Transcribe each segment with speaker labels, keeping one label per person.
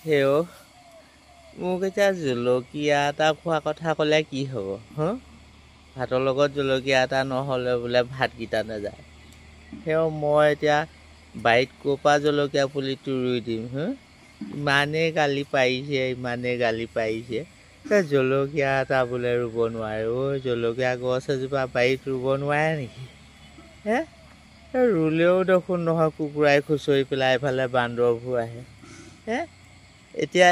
Speaker 1: হেও মোক এতিয়া জলকীয়া এটা খোৱা কথা ক'লে কি হ'ব ভাতৰ লগত জলকীয়া এটা নহ'লে বোলে ভাতকেইটা নাযায় সেও মই এতিয়া বাৰীত ক'ৰ পৰা জলকীয়া পুলিটো ৰুই দিম ইমানেই গালি পাৰিছে জলকীয়া এটা বোলে ৰুব নোৱাৰে জলকীয়া গছ এজোপা বাৰীত ৰুব নোৱাৰে নেকি ৰুলেও দেখোন নহয় কুকুৰাই খুচৰি পেলাই এইফালে বান্দৰবোৰ আহে এতিয়া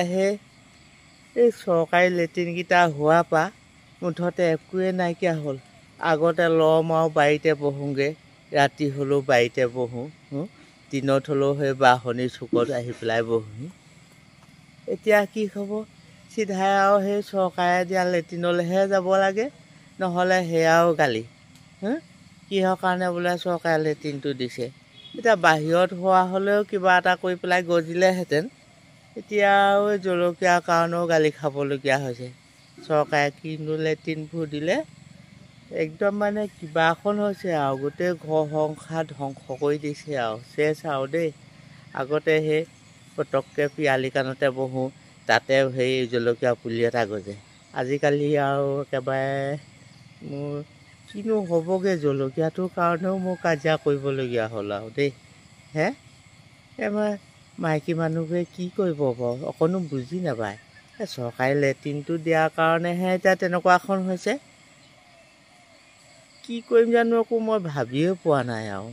Speaker 1: এই চৰকাৰী লেট্ৰিনকেইটা হোৱাৰ পৰা মুঠতে একোৱে নাইকিয়া হ'ল আগতে ল'ম আৰু বাৰীতে বহোঁগৈ ৰাতি হ'লেও বাৰীতে বহোঁ দিনত হ'লেও সেই বাঁহনিৰ চুকত আহি পেলাই বহোঁ এতিয়া কি হ'ব চিধাই আৰু সেই চৰকাৰে দিয়া লেট্ৰিনলৈহে যাব লাগে নহ'লে সেয়াও গালি কিহৰ কাৰণে বোলে চৰকাৰে লেট্ৰিনটো দিছে এতিয়া বাহিৰত হোৱা হ'লেও কিবা এটা কৰি পেলাই গজিলেহেঁতেন এতিয়া জলকীয়াৰ কাৰণেও গালি খাবলগীয়া হৈছে চৰকাৰে কিনো লেট্ৰিনবোৰ দিলে একদম মানে কিবা এখন হৈছে আৰু গোটেই ঘৰ সংসাৰ ধ্বংস কৰি দিছে আৰু চেচ আৰু দেই আগতে সেই পটককৈ পিৰালি কাণতে বহোঁ তাতে সেই জলকীয়া পুলি এটা গজে আজিকালি আৰু একেবাৰে মোৰ কিনো হ'বগৈ জলকীয়াটোৰ কাৰণেও মোৰ কাজিয়া কৰিবলগীয়া হ'ল আৰু দেই এবাৰ মাইকী মানুহবোৰে কি কৰিব বাৰু অকণো বুজি নাপায় চৰকাৰী লেট্ৰিনটো দিয়াৰ কাৰণেহে এতিয়া তেনেকুৱা এখন হৈছে কি কৰিম জানো আকৌ মই ভাবিয়ে পোৱা নাই আৰু